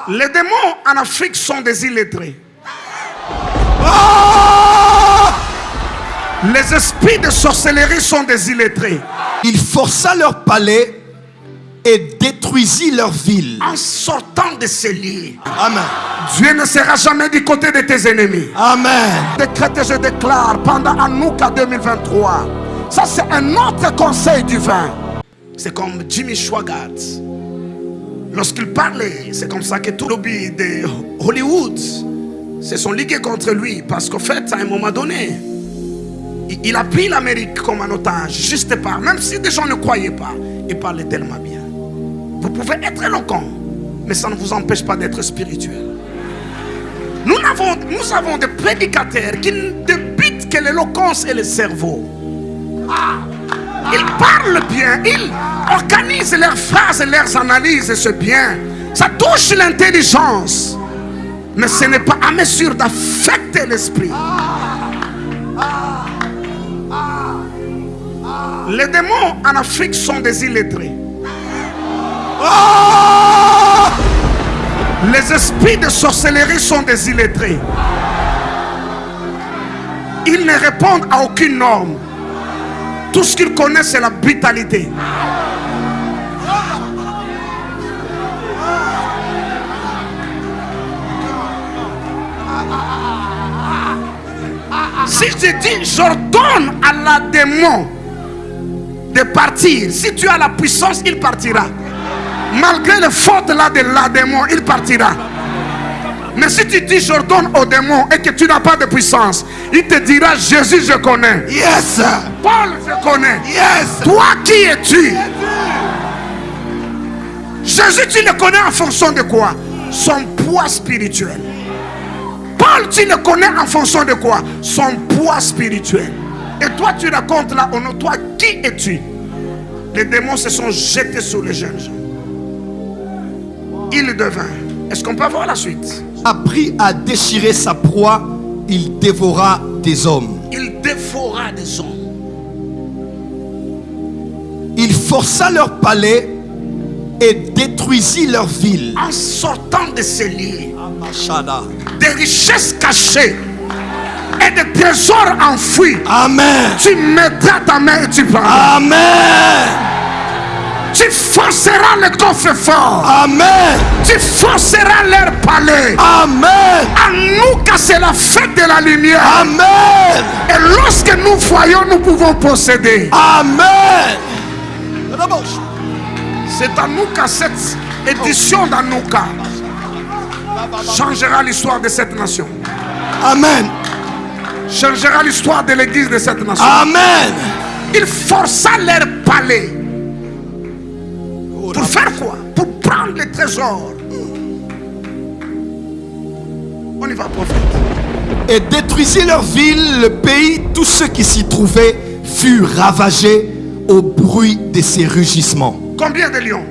Les démons en Afrique sont des illettrés. Les esprits de sorcellerie sont des illettrés. Il força leur palais et détruisit leur ville. En sortant de ces lieux, Amen. Dieu ne sera jamais du côté de tes ennemis. Amen. Décrète, je déclare pendant Hanouka 2023. Ça, c'est un autre conseil divin. C'est comme Jimmy Swaggart. Lorsqu'il parlait, c'est comme ça que tout le lobby de Hollywood se sont ligués contre lui. Parce qu'en fait, à un moment donné, il a pris l'Amérique comme un otage, juste par. Même si des gens ne croyaient pas, il parlait tellement bien. Vous pouvez être éloquent, mais ça ne vous empêche pas d'être spirituel. Nous avons des prédicateurs qui ne débitent que l'éloquence et le cerveau. Ils parlent bien, ils organisent leurs phrases et leurs analyses, et c'est bien. Ça touche l'intelligence, mais ce n'est pas à mesure d'affecter l'esprit. Les démons en Afrique sont des illettrés. Les esprits de sorcellerie sont des illettrés. Ils ne répondent à aucune norme. Tout ce qu'ils connaissent, c'est la brutalité. Si je dis, j'ordonne à la démon de partir. Si tu as la puissance, il partira. Malgré les fautes là de la démon, il partira. Mais si tu dis j'ordonne au démon et que tu n'as pas de puissance, il te dira Jésus je connais. Yes. Paul je connais. Yes. Toi qui es-tu? Jésus tu le connais en fonction de quoi? Son poids spirituel. Paul tu le connais en fonction de quoi? Son poids spirituel. Et toi tu racontes là au nom, toi qui es-tu? Les démons se sont jetés sur les jeunes gens. Il devint. Est-ce qu'on peut voir la suite? Appris à déchirer sa proie, il dévora des hommes. Il dévora des hommes. Il força leur palais et détruisit leur ville. En sortant de ces lieux, des richesses cachées et des trésors enfouis. Amen. Tu mettras ta main et tu prendras. Amen. Tu forceras le coffre-fort. Amen. Tu forceras leur palais. Amen. Hanouka, c'est la fête de la lumière. Amen. Et lorsque nous voyons, nous pouvons posséder. Amen. C'est Hanouka, cette édition d'Hanouka changera l'histoire de cette nation. Amen. Changera l'histoire de l'église de cette nation. Amen. Il força leur palais. Pour faire quoi? Pour prendre les trésors. On y va, prophète. Et détruisit leur ville, le pays, tous ceux qui s'y trouvaient furent ravagés au bruit de ses rugissements. Combien de lions?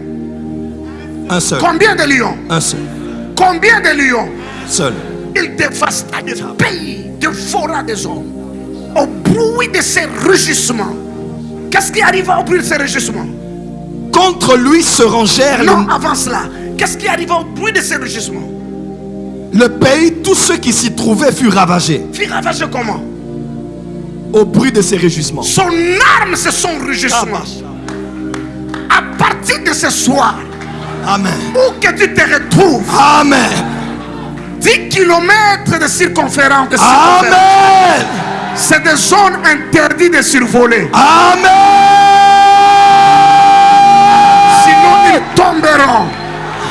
Un seul. Combien de lions? Un seul. Combien de lions? Seul. Il dévasta des pays, dévora des hommes. Au bruit de ses rugissements. Qu'est-ce qui arriva au bruit de ses rugissements? Contre lui se rangèrent Non, avant cela. Qu'est-ce qui arriva au bruit de ses rugissements? le pays, tous ceux qui s'y trouvaient furent ravagés. Furent ravagés comment? Au bruit de ses rugissements. Son arme, c'est son rugissement. À partir de ce soir, Amen. où que tu te retrouves, Amen. 10 km de circonférence, Amen. c'est des zones interdites de survoler. Amen. Sinon, ils tomberont.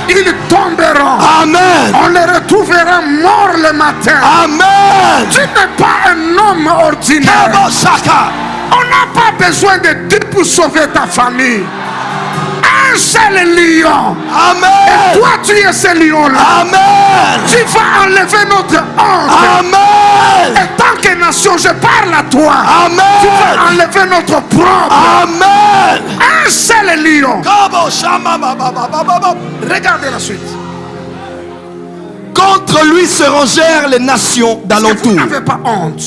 Ils tomberont. Amen. On les retrouvera morts le matin. Amen. Tu n'es pas un homme ordinaire. On n'a pas besoin de Dieu pour sauver ta famille. Un seul lion. Amen. Et toi, tu es ce lion-là. Amen. Tu vas enlever notre honte. Amen. Et tant que nation, je parle à toi. Amen. Tu vas enlever notre propre. Amen. Un seul lion. Regardez la suite. Contre lui se rangèrent les nations Vous d'alentour. n'avez pas honte.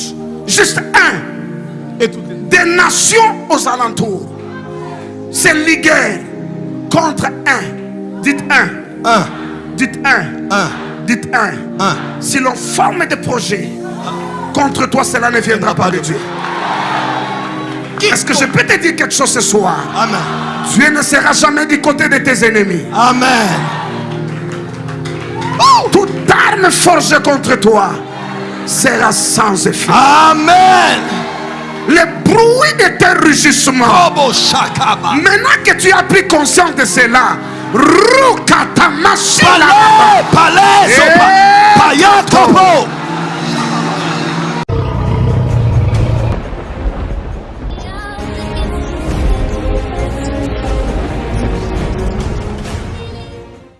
Juste un. Et tout- Des nations aux alentours. C'est liguer contre un. Dites un. Dites un. Dites un. Si l'on forme des projets contre toi, cela ne viendra pas de Dieu. Est-ce que je peux te dire quelque chose ce soir? Amen. Dieu ne sera jamais du côté de tes ennemis. Amen. Toute arme forgée contre toi sera sans effet. Amen. Le bruit de tes rugissements, maintenant que tu as pris conscience de cela, Palais,